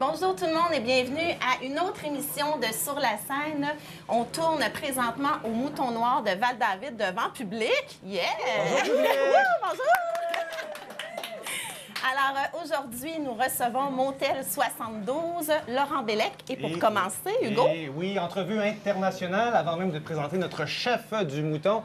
Bonjour tout le monde et bienvenue à une autre émission de Sur la scène. On tourne présentement au Mouton Noir de Val-David devant public. Yeah! Bonjour public! Bonjour! Alors, aujourd'hui, nous recevons Motel 72, Laurent Bellec. Et pour commencer, Hugo? Oui, entrevue internationale avant même de présenter notre chef du mouton.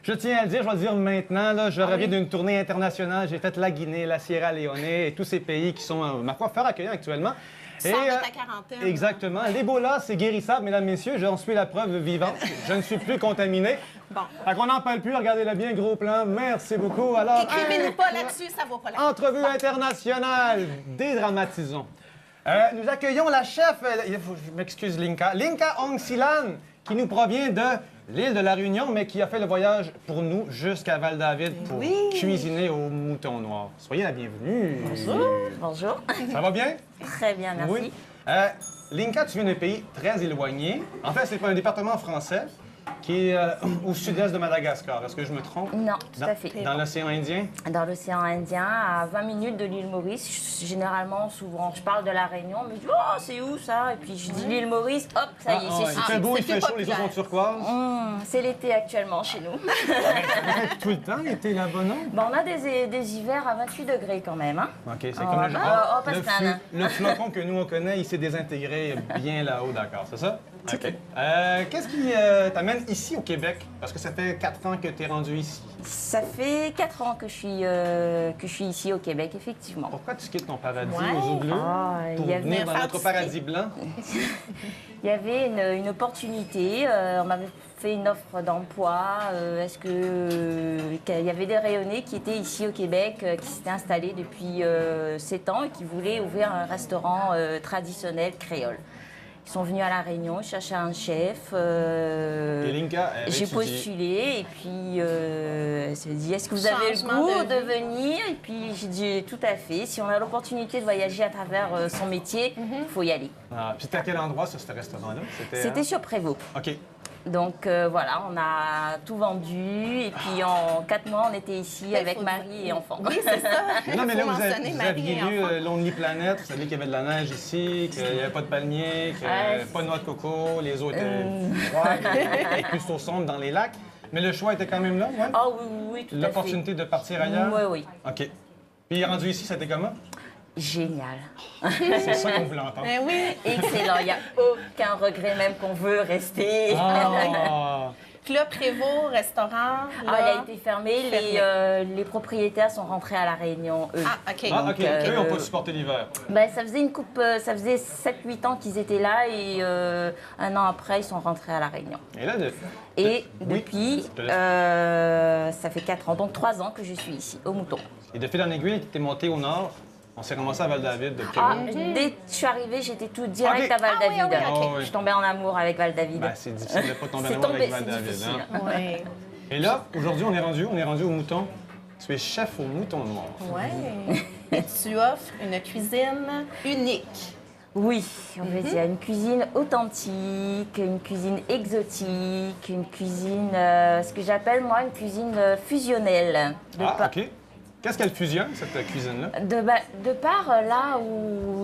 Je tiens à le dire, je vais le dire maintenant, là, je reviens d'une tournée internationale. J'ai fait la Guinée, la Sierra Leone et tous ces pays qui sont, ma foi, fort accueillants actuellement. Sors de ta quarantaine. Exactement. L'Ebola, c'est guérissable, mesdames, messieurs. J'en suis la preuve vivante. Je ne suis plus contaminé. Bon. Fait qu'on n'en parle plus. Regardez-le bien, gros plan. Merci beaucoup. Alors, Écrivez-nous pas là-dessus, ça vaut pas la peine. entrevue internationale. Dédramatisons. Nous accueillons la chef, je m'excuse Linka, Linka Ong Silan, qui nous provient de l'île de la Réunion, mais qui a fait le voyage pour nous jusqu'à Val-David pour cuisiner au Mouton Noir. Soyez la bienvenue. Bonjour. Bonjour. Ça va bien? Très bien, merci. Oui. Linka, tu viens d'un pays très éloigné. En fait, c'est un département français qui est au sud-est de Madagascar. Est-ce que je me trompe? Non, tout à fait. Dans l'océan Indien? Dans l'océan Indien, à 20 minutes de l'île Maurice. Généralement, souvent, je parle de la Réunion, mais je dis « Oh, c'est où ça ?» Et puis je dis l'île Maurice, hop, ça y est, c'est Il fait beau, il fait chaud, les eaux sont turquoises. C'est l'été actuellement chez nous. Tout le temps, l'été là-bas, non? Bon, on a des hivers à 28 degrés quand même. Hein? OK, c'est Oh, comme le bah, Pascal. le flocon que nous, on connaît, il s'est désintégré bien là-haut, d'accord, c'est ça? OK. Qu'est-ce qui t'amène ici au Québec? Parce que ça fait 4 ans que tu es rendu ici. Ça fait 4 ans que je suis ici au Québec, effectivement. Pourquoi tu quittes ton paradis Ouais. aux eaux bleues pour il y avait venir dans un notre faire paradis blanc? Il y avait une opportunité, on m'avait fait une offre d'emploi. Qu'il y avait des rayonnés qui étaient ici au Québec, qui s'étaient installés depuis 7 ans et qui voulaient ouvrir un restaurant traditionnel créole. Ils sont venus à La Réunion, ils cherchaient un chef. Et Linka, elle J'ai étudie. postulé et puis elle s'est dit est-ce que vous avez le Changement goût de de venir? Et puis j'ai dit tout à fait. Si on a l'opportunité de voyager à travers son métier, il faut y aller. Ah, puis c'était à quel endroit, ça, ce restaurant-là? C'était sur Prévost. OK. Donc voilà, on a tout vendu et puis en 4 mois, on était ici avec mari et enfants. Oui, c'est ça. Non, mais là, Faut vous mentionner vous Marie aviez et lu enfants. Lonely Planet, vous saviez qu'il y avait de la neige ici, qu'il n'y avait pas de palmiers, qu'il n'y avait pas de noix de coco, les eaux étaient froides, et plutôt sombres dans les lacs. Mais le choix était quand même là, ouais? Ah oui, oui, oui, tout à fait. L'opportunité de partir ailleurs? Oui, oui. OK. Puis rendu ici, c'était comment? Génial. C'est ça qu'on voulait entendre. Ben oui. Excellent. Il n'y a aucun regret, même qu'on veut rester. Ah! Club Prévost, restaurant. Ah, là. il a été fermé. Les propriétaires sont rentrés à La Réunion, eux. Ah, OK. Ah, OK. Donc, Eux n'ont pas supporté l'hiver. Ben, ça faisait une coupe, ça faisait 7-8 ans qu'ils étaient là et un an après, ils sont rentrés à La Réunion. Et là, Et Oui, depuis, je te laisse. ça fait 4 ans, donc 3 ans que je suis ici, au Mouton. Et de fil en aiguille, tu es monté au nord. On s'est ramassé à Val-David de Ah, Prévost. dès que je suis arrivée, j'étais tout direct Ok. à Val-David. Ah oui, ah oui, ok. Oh, oui. Je suis tombée en amour avec Val-David. Ben, c'est difficile de ne pas tomber en C'est amour avec tombé, c'est Val-David. difficile. Hein? Oui. Et là, aujourd'hui, on est rendu au mouton. Tu es chef au Mouton Noir. Oui. Et tu offres une cuisine unique. Oui, on veut dire une cuisine authentique, une cuisine exotique, une cuisine, ce que j'appelle moi une cuisine fusionnelle. OK. Qu'est-ce qu'elle fusionne, cette cuisine-là? De par là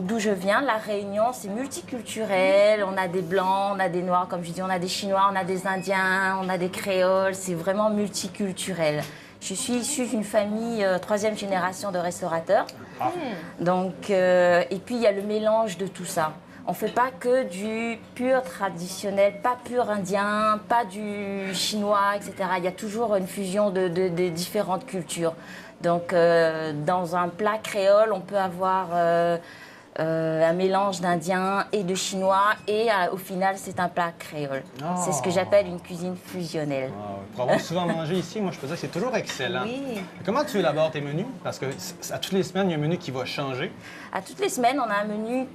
d'où je viens, La Réunion, c'est multiculturel. On a des blancs, on a des noirs, comme je dis, on a des chinois, on a des indiens, on a des créoles. C'est vraiment multiculturel. Je suis issue d'une famille 3e génération de restaurateurs. Donc, et puis il y a le mélange de tout ça. On ne fait pas que du pur traditionnel, pas pur indien, pas du chinois, etc. Il y a toujours une fusion de différentes cultures. Donc, dans un plat créole, on peut avoir un mélange d'indien et de chinois, et au final, c'est un plat créole. C'est ce que j'appelle une cuisine fusionnelle. Pour avoir souvent mangé ici, moi, je peux dire que c'est toujours excellent. Oui. Comment tu élabores tes menus? Parce que à toutes les semaines, il y a un menu qui va changer. À toutes les semaines, on a un menu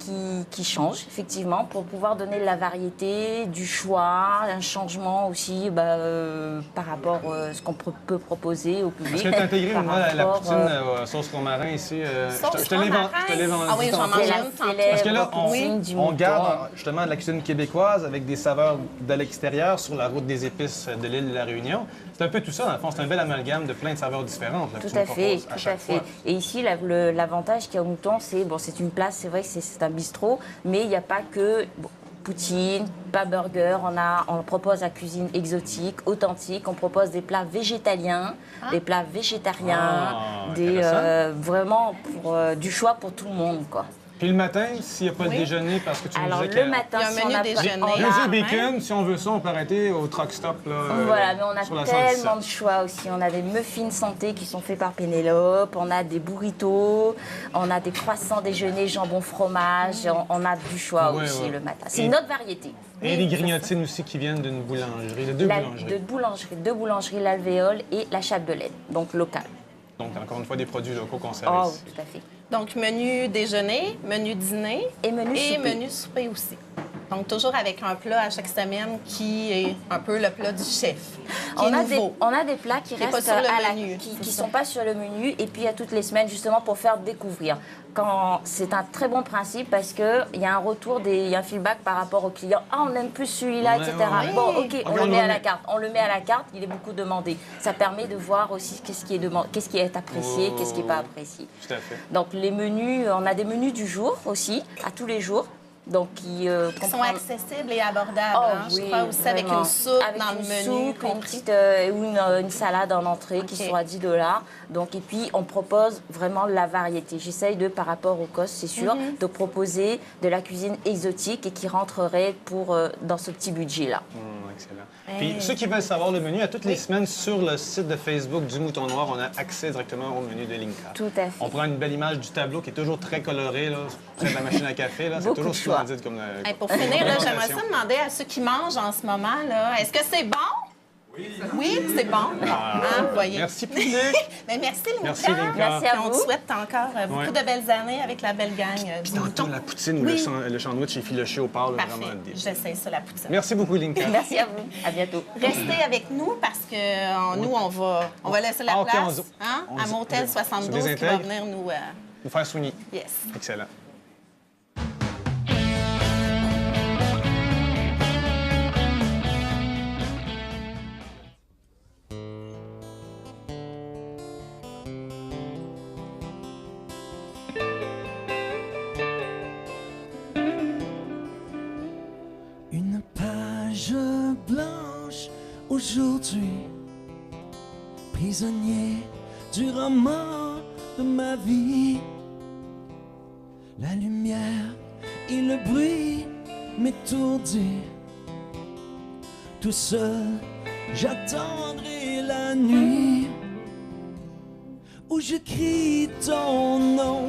qui change, effectivement, pour pouvoir donner de la variété, du choix, un changement aussi par rapport à ce qu'on peut proposer au public. Parce que tu as intégré, Par moi, la rapport, poutine sauce romarin ici. Je te l'ai romarin? vendu. Ah oui, j'en mange La une tantôt. célèbre Parce que là, poutine du on mouton. garde justement de la cuisine québécoise avec des saveurs de l'extérieur sur la route des épices de l'île de la Réunion. C'est un peu tout ça, dans le fond. C'est un bel amalgame de plein de saveurs différentes là, que Tout tu nous à fait, proposes à tout à chaque fait. fois. Et ici, l'avantage qu'il y a au mouton, c'est c'est une place, c'est vrai que c'est un bistrot, mais il n'y a pas que poutine, pas burger. On propose la cuisine exotique, authentique. On propose des plats végétaliens, des plats végétariens, intéressant. vraiment du choix pour tout le monde, quoi. Puis le matin, s'il n'y a pas de déjeuner, parce que tu me Alors disais le matin, Il y a un si menu on a déjeuner. on a- Deux œufs bacon, si on veut ça, on peut arrêter au truck stop. Là, Voilà, mais on sur la a 117. tellement de choix aussi. On a des muffins santé qui sont faits par Pénélope, on a des burritos, on a des croissants déjeuner jambon fromage, on a du choix Ouais, aussi ouais. le matin. C'est Et- notre variété. Et les grignotines aussi qui viennent d'une boulangerie, de deux boulangeries. Deux boulangeries, l'Alvéole et la Chapdelaine, donc locale. Donc, encore une fois, des produits locaux qu'on sert Oh, ici. tout à fait. Donc, menu déjeuner, menu dîner Et menu souper. menu souper aussi. Donc, toujours avec un plat à chaque semaine qui est un peu le plat du chef. Qui est nouveau. On a des plats qui Qui est restent pas sur le à la, menu, qui c'est sont pas sur le menu et puis à toutes les semaines justement pour faire découvrir. C'est un très bon principe parce que il y a un retour, il y a un feedback par rapport aux clients. Ah, on aime plus celui-là, Ouais, etc. ouais, ouais. Bon, ok, on Regarde, le met on à la met- carte. On le met à la carte. Il est beaucoup demandé. Ça permet de voir aussi qu'est-ce qui est apprécié, Oh. qu'est-ce qui est pas apprécié. Tout à fait. Donc les menus, on a des menus du jour aussi, à tous les jours. Donc qui Qui sont comprennent- accessibles et abordables. Oh, hein. Je oui, crois aussi avec vraiment. une soupe Avec dans une le menu. soupe, une compris. petite, ou une salade en entrée qui Ok. sont à 10 $. Donc, et puis, on propose vraiment la variété. J'essaye par rapport au cost, c'est sûr, de proposer de la cuisine exotique et qui rentrerait dans ce petit budget-là. Excellent. Hey. Puis ceux qui veulent savoir le menu, à toutes les semaines sur le site de Facebook du Mouton Noir, on a accès directement au menu de Linka. Tout à fait. On prend une belle image du tableau qui est toujours très coloré, là, près de la machine à café. Là. C'est Beaucoup toujours de choix. splendide comme. Hey, pour finir, là, j'aimerais présentation. ça demander à ceux qui mangent en ce moment, là, est-ce que c'est bon? Oui, c'est bon. Hein, vous voyez. Merci, public. Mais merci, Linka. Merci, Linka. Merci à Puis on te vous. souhaite encore beaucoup Ouais. de belles années avec la belle gang du Tantôt, mouton. la poutine ou Oui. le sandwich effiloché au porc, là, Parfait. vraiment délicieux. J'essaie ça, la poutine. Merci beaucoup, Linka. Merci à vous. À bientôt. Restez avec nous parce que nous, on va laisser la Ah, ok, place on à Motel se 72 qui va désintègre. venir nous... Nous faire soigner. yes. Excellent. Une page blanche aujourd'hui, prisonnier du roman de ma vie. La lumière et le bruit m'étourdissent. Tout seul, j'attendrai la nuit où je crie ton nom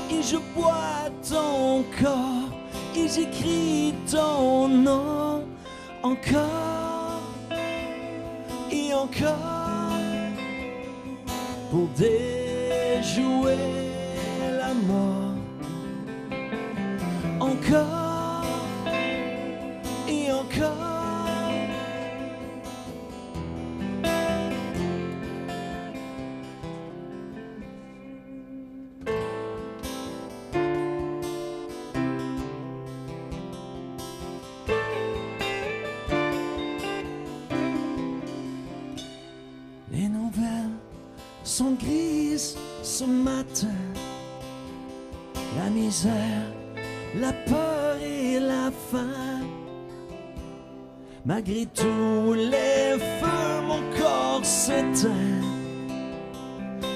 et je bois ton corps et j'écris ton nom encore et encore pour déjouer la mort. Encore et encore. Les nouvelles sont grises ce matin. La misère, la peur et la faim. Malgré tous les feux, mon corps s'éteint.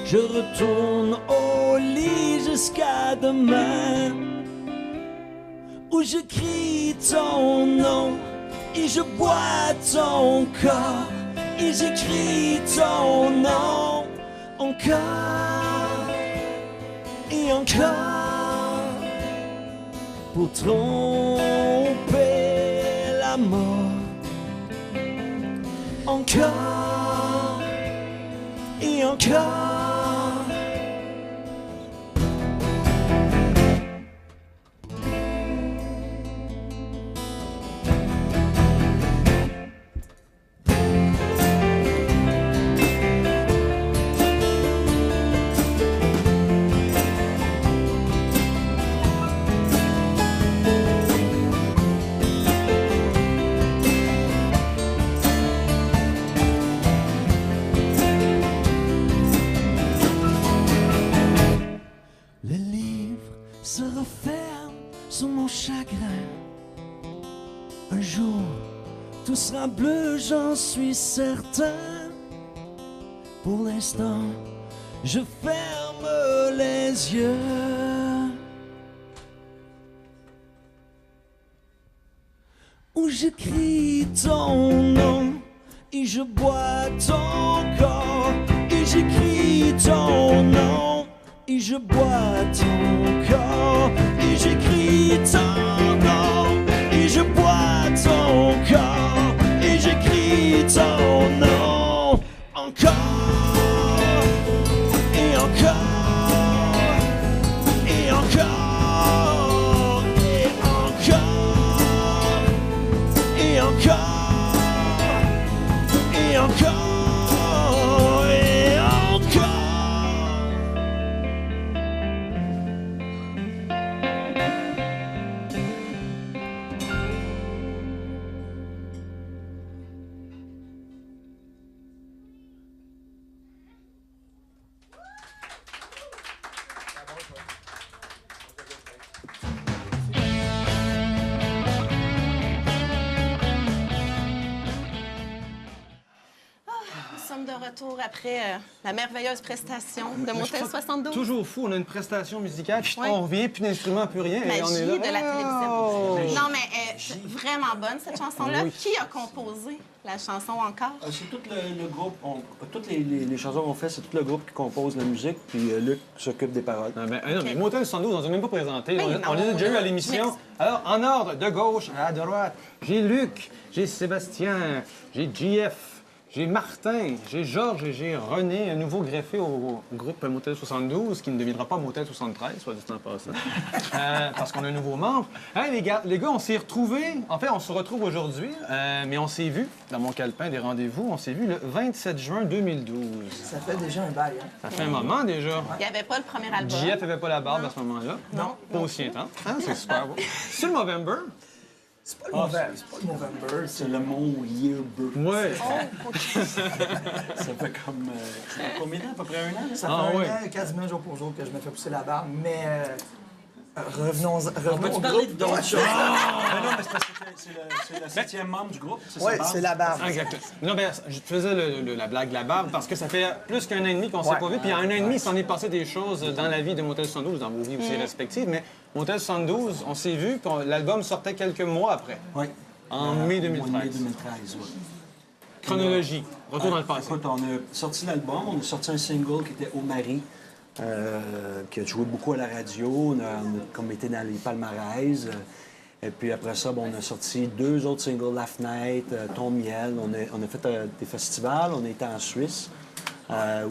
Je retourne au lit jusqu'à demain, où je crie ton nom et je bois ton corps et j'écris ton nom encore et encore pour tromper la mort. Encore et encore. chagrin. Un jour, tout sera bleu, j'en suis certain. Pour l'instant, je ferme les yeux. Où j'écris ton nom et je bois ton corps. Et j'écris ton nom et je bois ton corps. Et j'écris ton nom et je bois ton corps. Et j'écris ton nom encore et encore et encore et encore et encore et encore et encore. Nous sommes de retour après la merveilleuse prestation de Je Motel trouve 72. Toujours fou, on a une prestation musicale, puis Ouais. on revient, plus d'instruments, plus rien, et on est Magie là. de la Oh! télévision. Non, mais c'est vraiment bonne, cette chanson-là. Oui. Qui a composé la chanson encore? C'est tout le groupe. Toutes les chansons qu'on fait, c'est tout le groupe qui compose la musique, puis Luc s'occupe des paroles. Ah, non, mais Motel 72, on ne s'est même pas présenté. Ben On les a non, déjà eu à là. l'émission. Alors, en ordre, de gauche à droite, j'ai Luc, j'ai Sébastien, j'ai JF, j'ai Martin, j'ai Georges et j'ai René, un nouveau greffé au groupe Motel 72, qui ne deviendra pas Motel 73, soit dit en passant, parce qu'on a un nouveau membre. Hey, les gars, on s'est retrouvés. En fait, on se retrouve aujourd'hui, mais on s'est vu dans mon calepin des rendez-vous. On s'est vu le 27 juin 2012. Ça fait déjà un bail, hein? Ça fait un moment déjà. Il n'y avait pas le premier album. JF n'avait pas la barbe à ce moment-là. Non. Pas aussi intense. Ah, c'est super beau. C'est le Movember? C'est pas le November, C'est le mot yearbook. Ouais. Ça fait comme. Ça fait combien de temps? À peu près un an? Ça Ah, fait ouais. un an, quasiment jour pour jour, que je me fais pousser la barbe, mais revenons Peux-tu au parler groupe. d'autre chose? Non, mais c'est parce que c'est le 7e membre du groupe. Oui, c'est la barbe. Ah, exact. Non, mais je faisais la blague de la barbe parce que ça fait plus qu'un an et demi qu'on s'est pas vu. Puis il y a un an et demi, il s'en est passé des choses dans la vie de Motel 72, dans vos vies aussi respectives. Mais Motel 72, on s'est vu, puis l'album sortait quelques mois après, Oui. en mai Mai 2013. 2013, oui. Chronologie. Retour dans le passé. Écoute, on a sorti l'album, on a sorti un single qui était Au Mari, qui a joué beaucoup à la radio, on a comme été dans les palmarès. Et puis après ça, bon, on a sorti 2 autres singles, La Fenêtre, Ton Miel. On a fait des festivals, on a été en Suisse,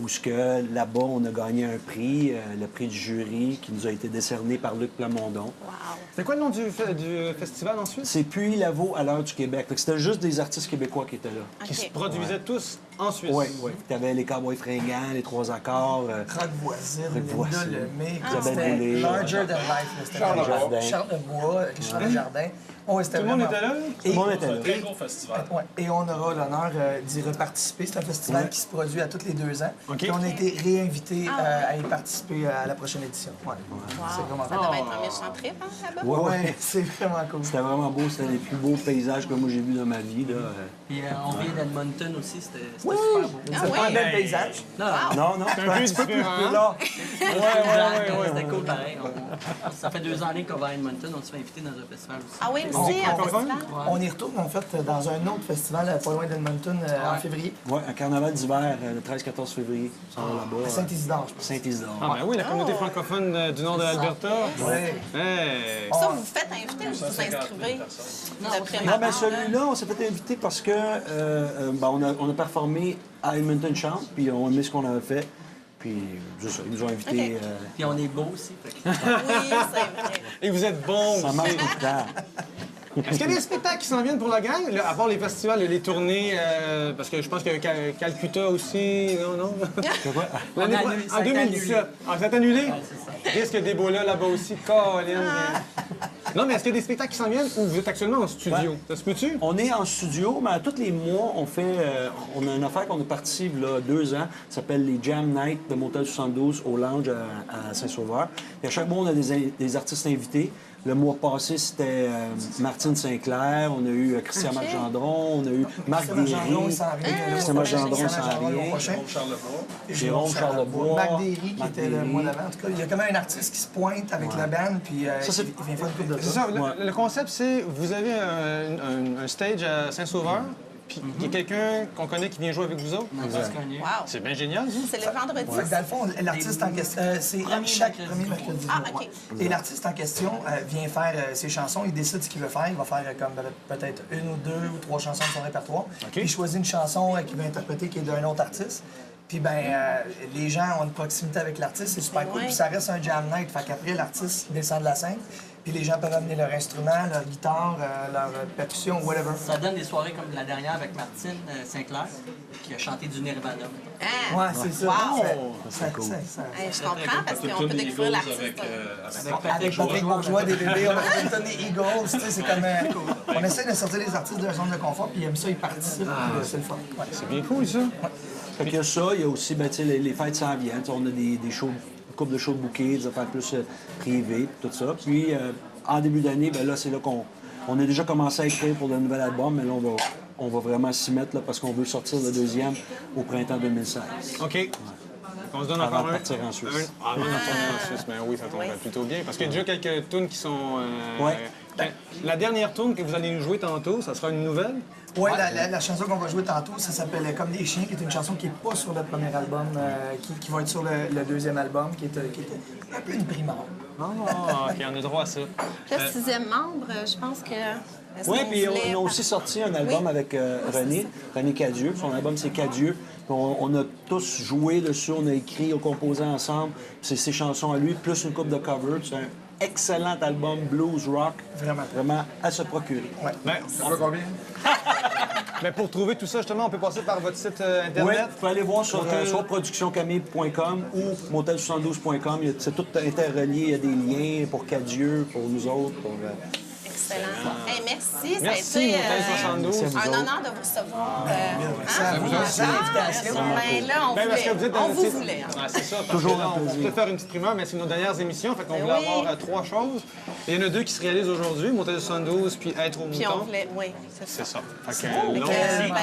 où ce que là-bas, on a gagné un prix, le prix du jury, qui nous a été décerné par Luc Plamondon. C'est quoi le nom du festival en Suisse? C'est Puy Lavaux à l'heure du Québec. Fait que c'était juste des artistes québécois qui étaient là. Qui se OK. produisaient tous en Suisse. Oui, oui. T'avais les Cowboys fringants, les 3 accords. Rock Voisine, Rock Linda Voisine. Lemay, Isabelle c'était Boulay. Larger Than Life. là, c'était Charles vraiment- Desjardins. Charles Lebois, Richard Desjardins. Ouais, c'était Tout le monde vraiment- était là? Tout le monde était là. Et, ouais, et on aura l'honneur d'y reparticiper. C'est un festival qui se produit à tous les 2 ans. OK. Puis on a été réinvités à y participer à la prochaine édition. Ouais. C'est vraiment Ça devait être un méchant trip, hein, là-bas? Ouais, ouais. Ouais, c'est vraiment cool. C'était vraiment beau. C'était les plus beaux paysages que moi j'ai vus dans ma vie. Là. Puis on vient d'Edmonton aussi, c'était Oui, super beau. c'est Ah pas un oui? bel paysage. Non, Non, non, C'est un peu différent. là. c'était cool pareil. Ça fait 2 ans qu'on va à Edmonton, on se fait inviter dans un festival aussi. Ah oui, aussi, un francophone? festival? On y retourne en fait dans un autre festival pas loin d'Edmonton en février, Ouais, un carnaval d'hiver, le 13-14 février. Ça va là-bas. à Saint-Isidore, je pense. Saint-Isidore. Ah, ben oui, la communauté francophone du nord de l'Alberta. Ouais. Hey. Ça, vous vous faites inviter ou vous vous inscrivez? De prime Non, mais abord, là? celui-là, on s'est fait inviter parce que on a performé à Edmonton Chant, puis on a aimé ce qu'on avait fait. Puis, juste ça, ils nous ont invités. OK. Puis on est beau aussi. Fait que- Oui, c'est vrai. Et vous êtes bon Ça aussi. marche tout le temps. Est-ce qu'il y a des spectacles qui s'en viennent pour la gang? Là, à part les festivals et les tournées, parce que je pense que Calcutta aussi, non? L'année On a pro- annulé, ça en a été 2017. annulé. Ah, ça a été annulé? Risque des là là-bas aussi. Colin. Non, mais est-ce qu'il y a des spectacles qui s'en viennent ou vous êtes actuellement en studio? Ouais. Ça se peut-tu? On est en studio, mais à tous les mois, on a une affaire qu'on a partie il y a 2 ans, ça s'appelle les Jam Night de Motel 72 au Lounge à Saint-Sauveur. Et à chaque mois, on a des artistes invités. Le mois passé, c'était Martine Sinclair, on a eu Christian Marc-Gendron, on a eu Marc Christian Marc-Gendron, il Derry. s'en vient. Christian Marc-Gendron Christian s'en Marc-Gendron, vient. le prochain. Jérôme Charlebois. Marc Derry, qui Marc était le Derry. mois d'avant. En tout cas, il y a quand même un artiste qui se pointe avec la band, puis Ça, c'est- il vient faire une coupe de C'est temps. ça, le concept, c'est vous avez un stage à Saint-Sauveur, puis il y a quelqu'un qu'on connaît qui vient jouer avec vous autres. On va se cogner. Wow. C'est bien génial, ça. C'est le vendredi. Ouais, dans le fond, l'artiste en question, c'est Premier chaque mercredi. premier mercredi. du Ah, mois, OK. ouais. Et l'artiste en question vient faire ses chansons, il décide ce qu'il veut faire. Il va faire comme peut-être une ou deux ou trois chansons de son répertoire. Puis il choisit une chanson qu'il veut interpréter qui est d'un autre artiste. Puis les gens ont une proximité avec l'artiste, c'est super cool. Ouais. Puis ça reste un jam night, fait qu'après l'artiste descend de la scène. Puis les gens peuvent amener leur instrument, leur guitare, leur percussion, whatever. Ça donne des soirées comme la dernière avec Martine Sinclair, qui a chanté du Nirvana. Ah, Ouais, c'est ça. Wow. C'est cool. Je comprends parce qu'on peut découvrir l'artiste. Avec Patrick Bourgeois, des bébés, on a Clinton, des Eagles, tu sais, c'est comme... on essaie de sortir les artistes de leur zone de confort, puis ils aiment ça, ils participent, puis c'est le fun. Ouais. C'est bien cool, ça. Fait qu'il y a ça, il y a aussi, ben, tu sais, les fêtes s'en viennent. Tu sais, on a des shows, une couple de shows de bouquets, des affaires plus privées, tout ça. Puis, en début d'année, ben là, c'est là qu'on a déjà commencé à écrire pour le nouvel album, mais là, on va vraiment s'y mettre là, parce qu'on veut sortir le deuxième au printemps 2016. OK. On se donne Avant encore de partir en Suisse. Avant de partir en Suisse, ben oui, ça tombe plutôt bien. Parce qu'il y a déjà quelques tunes qui sont... Ouais. La dernière tune que vous allez nous jouer tantôt, ça sera une nouvelle? Ouais, la chanson qu'on va jouer tantôt, ça s'appelle Comme des chiens, qui est une chanson qui n'est pas sur le premier album, qui va être sur le deuxième album, qui est un peu une primaire. Ah, OK, on a droit à ça. Le 6e membre, je pense que... est-ce Oui, qu'on puis voulait on a aussi sorti un album avec René Cadieux. Son album, c'est Cadieux. Puis on a tous joué dessus, on a écrit, on composé ensemble. C'est ses chansons à lui, plus une coupe de covers. C'est un excellent album blues rock. Vraiment à se procurer. Ouais. Ben, On veut combien? ben, pour trouver tout ça, justement, on peut passer par votre site Oui, Internet. vous pouvez aller voir sur Motel- soit productioncamille.com ou motel72.com. C'est tout interrelié, il y a des liens pour Cadieux, pour nous autres. Excellent. Hey, merci. Merci, Ça a été Motel 72. un honneur de vous recevoir. Merci à vous, merci à l'invitation. Ben là, on Ben, parce que vous êtes on vous c'est- voulait. Hein. Ah, c'est ça. Parce Toujours que là, un on plaisir. peut faire une petite primeur, mais c'est nos dernières émissions. Fait qu'on Ben voulait oui. avoir 3 choses. Et il y en a 2 qui se réalisent aujourd'hui, Motel 72 puis Être au Puis on mouton. voulait... Oui, c'est C'est ça. ça. Fait que, Fait que, non, ben, merci.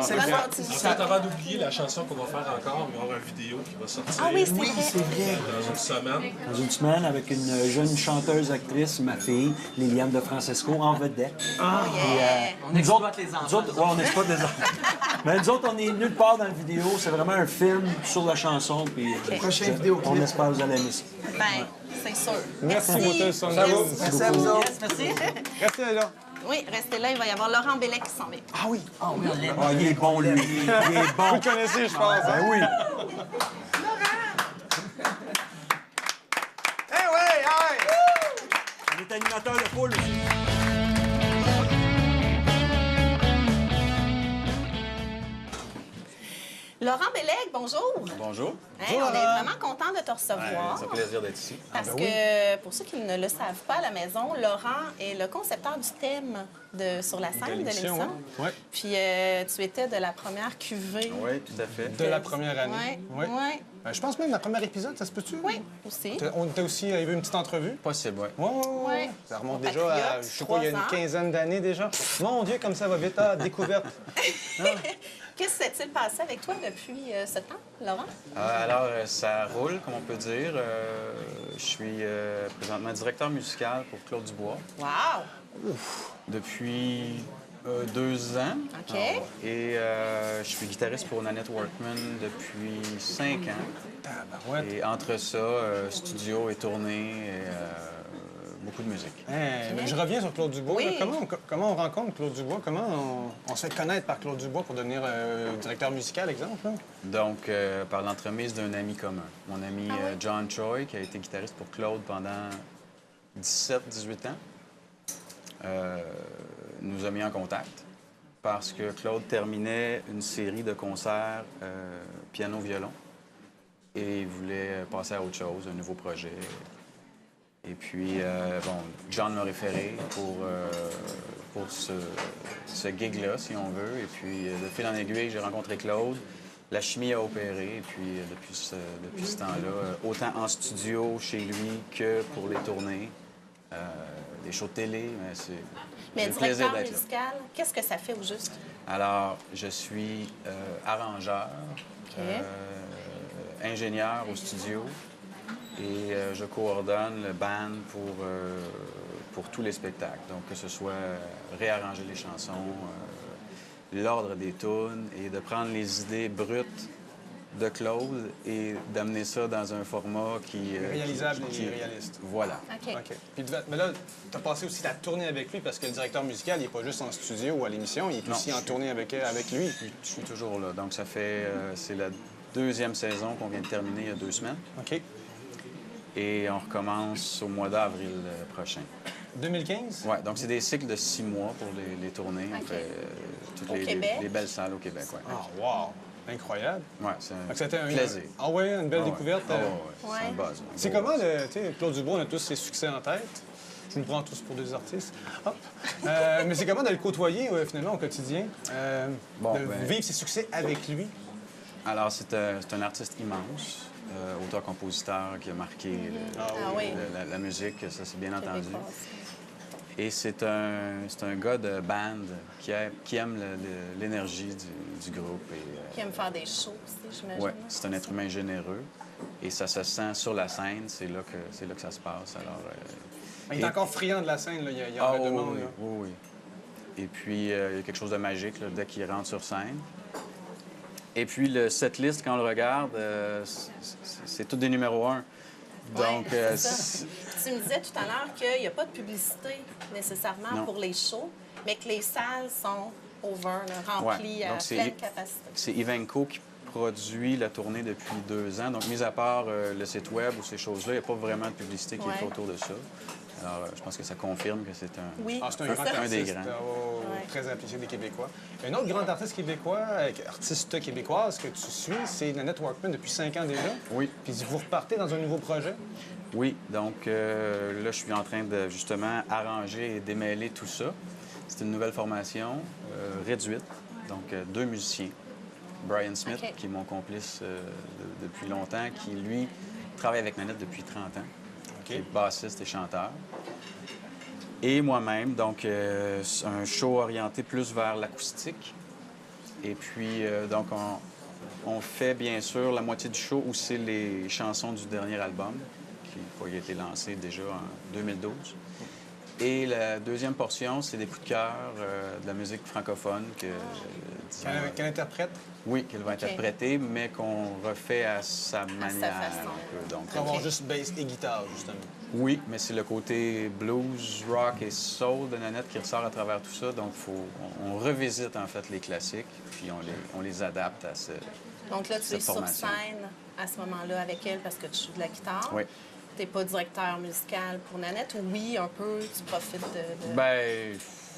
c'est Bonne le fun. continuation. En fait, avant d'oublier la chanson qu'on va faire encore, il va y avoir une vidéo qui va sortir Ah oui, c'est Oui, vrai. c'est vrai. dans une semaine. Dans une semaine, avec une jeune chanteuse-actrice, ma fille, Liliane de Francesco, en vedette. On exploite les enfants. Nous autres, ouais, on exploite des enfants. Mais nous autres, on est nulle part dans la vidéo. C'est vraiment un film sur la chanson. Puis, Prochain vidéoclip. on espère que vous allez aimer ça. Ben, c'est sûr. Merci, Motel 72. Merci à vous autres. Merci. Restez là. Oui, restez là. Il va y avoir Laurent Bellet qui s'en vient. Ah oui. Ah, il est bon, lui. Il est bon. Vous le connaissez, je pense. Ben oui. Eh ouais, hey! Il est animateur de foule aussi. Laurent Bellec, bonjour. Bonjour. Hey, on est vraiment content de te recevoir. C'est un plaisir d'être ici. Parce que, pour ceux qui ne le savent pas à la maison, Laurent est le concepteur du thème sur la scène de l'émission. Ouais. Puis tu étais de la première cuvée. Oui, tout à fait. De la première année. Oui. Oui. Je pense même dans le premier épisode, ça se peut-tu? Oui, aussi. On était aussi, il y avait une petite entrevue. Possible, oui. Ouais. Ça remonte Au déjà à, Patriote, je sais pas, il y a une 3 ans. quinzaine d'années déjà. Mon Dieu, comme ça va vite, découverte. Qu'est-ce qui s'est-il passé avec toi depuis ce temps, Laurent? Alors, ça roule, comme on peut dire. Je suis présentement directeur musical pour Claude Dubois Wow! depuis 2 ans. OK. Et je suis guitariste pour Nanette Workman depuis 5 ans. Tabarouette. Et entre ça, studio et tournée et beaucoup de musique. Mais je reviens sur Claude Dubois. Oui. Là. Comment on rencontre Claude Dubois? Comment on se fait connaître par Claude Dubois pour devenir directeur musical, exemple? Là? Donc, par l'entremise d'un ami commun. Mon ami John Choi, qui a été guitariste pour Claude pendant 17-18 ans, nous a mis en contact parce que Claude terminait une série de concerts piano-violon et il voulait passer à autre chose, un nouveau projet. Et puis, John m'a référé pour ce gig-là, si on veut. Et puis, de fil en aiguille, j'ai rencontré Claude. La chimie a opéré. Et puis, depuis ce temps-là, autant en studio, chez lui, que pour les tournées, des shows de télé, mais c'est Mais j'ai le plaisir directeur d'être là. musical, qu'est-ce que ça fait au juste? Alors, je suis arrangeur, ingénieur au studio et je coordonne le band pour tous les spectacles. Donc, que ce soit réarranger les chansons, l'ordre des tunes et de prendre les idées brutes de Claude et d'amener ça dans un format qui... Réalisable et réaliste. Voilà. OK. OK. Puis, mais là, tu as passé aussi la tournée avec lui parce que le directeur musical, il n'est pas juste en studio ou à l'émission, il est Non, aussi en tournée avec lui. Je suis toujours là. Donc, ça fait... c'est la deuxième saison qu'on vient de terminer il y a 2 semaines. OK. Et on recommence au mois d'avril prochain. 2015? Oui, donc c'est des cycles de 6 mois pour les tournées. On OK. fait toutes Au Québec? les belles salles au Québec, oui. Ah, wow! Incroyable. Ouais, c'est Fait que c'était un plaisir. Ah ouais, une belle Ah ouais. découverte. Ah ouais, c'est Ouais. un buzz. C'est Gros comment, buzz. tu sais, Claude Dubois, on a tous ses succès en tête. Je nous prends tous pour des artistes. Hop. Mais c'est comment de le côtoyer, finalement, au quotidien? Bon, de ben- vivre ses succès avec lui? Alors, c'est un artiste immense, auteur-compositeur qui a marqué oui. la musique, ça c'est bien entendu. Québécois. Et c'est un gars de band qui aime l'énergie du groupe. Et, Qui aime faire des shows aussi, j'imagine. ouais, c'est un être humain généreux. Et ça se sent sur la scène, c'est là que ça se passe. Alors, Il est encore friand de la scène, là. Il y a ah, un oui, demande. oui, Là. oui, oui. Et puis, il y a quelque chose de magique là, dès qu'il rentre sur scène. Et puis, le setlist, quand on le regarde, c'est tout des numéros 1. Donc, Ouais, c'est ça. Tu me disais tout à l'heure qu'il n'y a pas de publicité nécessairement Non. pour les shows, mais que les salles sont over, là, remplies Ouais. à Donc, c'est- pleine capacité. c'est Ivenco qui produit la tournée depuis 2 ans. Donc, mis à part le site web ou ces choses-là, il n'y a pas vraiment de publicité qui est faite Ouais. autour de ça. Alors, je pense que ça confirme que c'est un... Oui, Ah, c'est un c'est grand ça. Un des artiste, grands. Ouais. très apprécié des Québécois. Un autre grand artiste québécois, artiste québécoise que tu suis, c'est Nanette Workman depuis 5 ans déjà. Oui. Puis vous repartez dans un nouveau projet. Oui, donc là, je suis en train de justement arranger et démêler tout ça. C'est une nouvelle formation réduite, donc 2 musiciens. Brian Smith, OK. qui est mon complice depuis longtemps, qui, lui, travaille avec Nanette depuis 30 ans, qui est bassiste et chanteur. Et moi-même, donc un show orienté plus vers l'acoustique. Et puis, donc, on fait bien sûr la moitié du show où c'est les chansons du dernier album, qui a été lancé déjà en 2012. Et la deuxième portion, c'est des coups de cœur, de la musique francophone que, disons, Quel interprète? oui, qu'elle va interpréter, mais qu'on refait à sa manière. façon. Un peu. Donc, Pour avoir juste bass et guitare, justement. oui, mais c'est le côté blues, rock et soul de Nanette qui ressort à travers tout ça. Donc, on revisite en fait les classiques, puis on les adapte à ce... Donc là, tu es cette sur formation. scène à ce moment-là avec elle parce que tu joues de la guitare. Oui. Tu n'es pas directeur musical pour Nanette, ou oui, un peu, tu profites de Ben,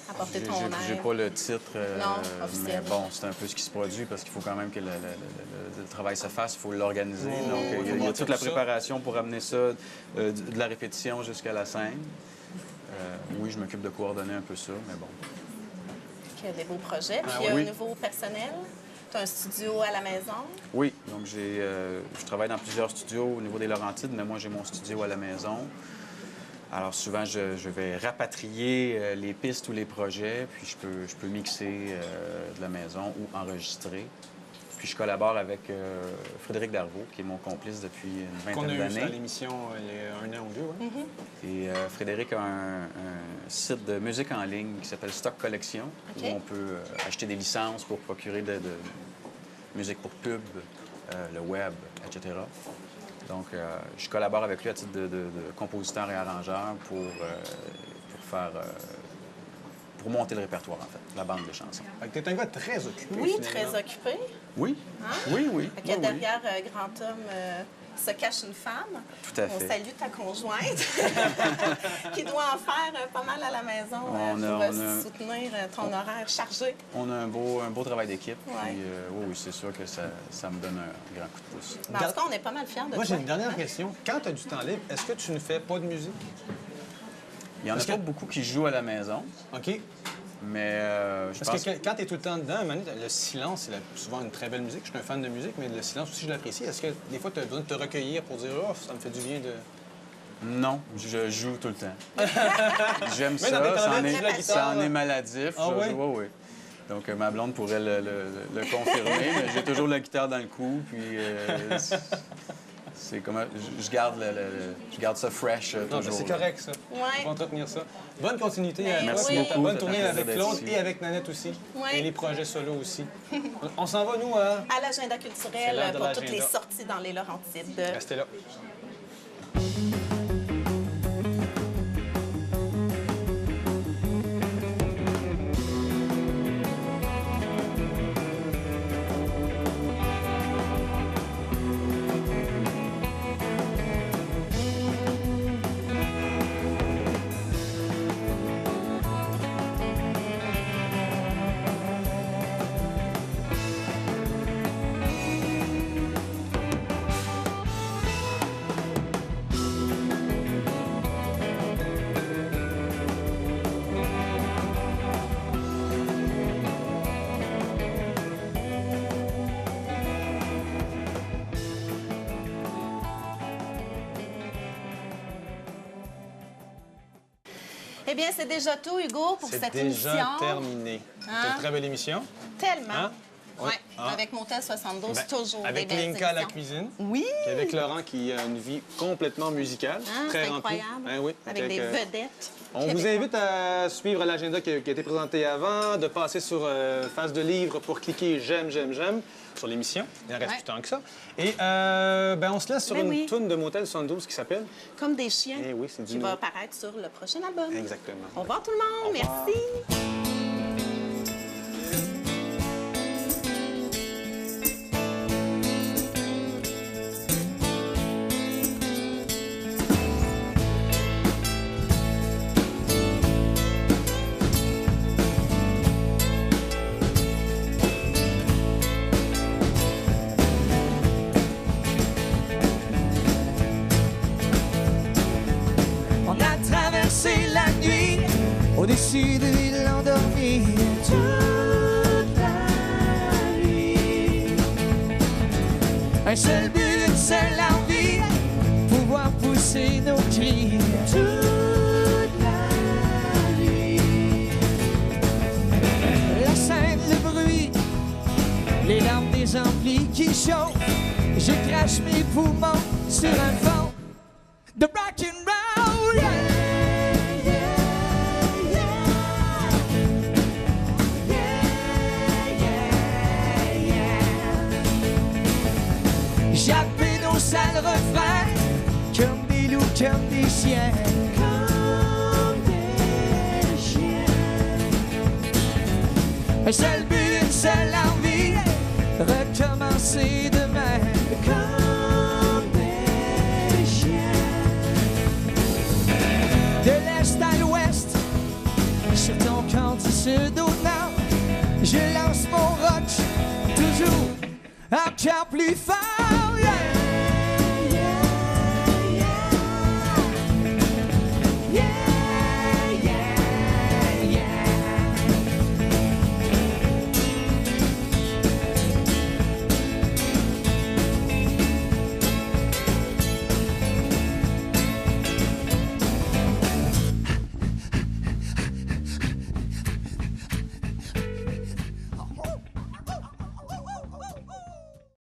apporter j'ai- ton j'ai aide. pas le titre, Non, officiel. mais bon, c'est un peu ce qui se produit parce qu'il faut quand même que le travail se fasse, il faut l'organiser. Oui, Donc, oui, il y faut a monter toute la tout ça. préparation pour amener ça, de la répétition jusqu'à la scène. Oui, je m'occupe de coordonner un peu ça, mais bon. Il y a des beaux projets. Puis oui. au niveau personnel, tu as un studio à la maison. Oui, donc je travaille dans plusieurs studios au niveau des Laurentides, mais moi, j'ai mon studio à la maison. Alors souvent, je vais rapatrier les pistes ou les projets, puis je peux mixer de la maison ou enregistrer. Puis je collabore avec Frédéric Darvaux, qui est mon complice depuis une Qu'on a vingtaine eu à d'années. l'émission il y a 1 an ou 2, oui. Et Frédéric a un site de musique en ligne qui s'appelle Stock Collection, OK. où on peut acheter des licences pour procurer de musique pour pub, le web, etc. Donc, je collabore avec lui à titre de compositeur et arrangeur pour monter le répertoire, en fait, la bande de chansons. Fait que t'es un gars très occupé, Oui, finalement. très occupé. Oui, Hein? oui, oui. Fait que oui, oui. derrière Grand Homme se cache une femme. Tout à On fait. salue ta conjointe qui doit en faire pas mal à la maison On pour a- soutenir ton horaire chargé. On a un beau travail d'équipe. Ouais. Puis, oui, c'est sûr que ça me donne un grand coup de pouce. Mais en tout cas, on est pas mal fiers de Moi, toi. j'ai une dernière question. Quand tu as du temps libre, est-ce que tu ne fais pas de musique? Il y en a Parce pas que- beaucoup qui jouent à la maison, OK? mais je Parce pense que quand tu es tout le temps dedans, à un moment donné, le silence, c'est souvent une très belle musique. Je suis un fan de musique, mais le silence aussi, je l'apprécie. Est-ce que des fois, tu as besoin de te recueillir pour dire « Oh, ça me fait du bien de... » Non, je joue tout le temps. J'aime Mais dans des ça, temps de la guitare, ça en là. est maladif. Ah oui? Oui. Donc, ma blonde pourrait le confirmer, mais j'ai toujours la guitare dans le cou, puis c'est comme... Je garde ça fresh Non, toujours. c'est correct, ça. Ouais. On va entretenir ça. Bonne continuité à toi. Merci oui. beaucoup. Bonne ça tournée fait avec plaisir Claude d'être ici. et avec Nanette aussi. Oui. Et les projets solo aussi. On s'en va, nous, à... À l'agenda C'est culturel l'heure de pour toutes les l'agenda. sorties dans les Laurentides. Restez là. Eh bien, c'est déjà tout, Hugo, pour C'est cette déjà émission. terminé. C'est Hein? une très belle émission. Tellement. Hein? Oui, Ah. avec Motel 72, Ben, toujours avec des belles Linka à la émissions. cuisine. Oui, Puis avec Laurent qui a une vie complètement musicale, hein, très c'est remplie. incroyable. Hein, oui, avec des vedettes. On vous invite à suivre l'agenda qui a été présenté avant, de passer sur Face de livre pour cliquer j'aime sur l'émission. Il en reste Ouais. plus tant que ça. Et on se laisse sur Ben une oui. toune de Motel 72 qui s'appelle... Comme des chiens. Eh oui, c'est du Qui va nouveau. apparaître sur le prochain album. Exactement. Au revoir tout le monde. Au revoir. Merci. On a traversé la nuit au-dessus de l'île endormie. Toute la nuit. Un seul but, une seule envie, pouvoir pousser nos cris. Toute la nuit. La scène, le bruit, les larmes des amplis qui chauffent. Je crache mes poumons sur un fond de rock and roll. Yeah, yeah, yeah. Yeah, yeah, yeah. J'appelle nos sales refrains comme des loups, comme des chiens. Comme des chiens. Un seul but, une seule envie, recommencer demain. Comme des chiens. De l'est à l'ouest, sur ton compte du sud au nord, je lance mon rock, toujours encore plus fort.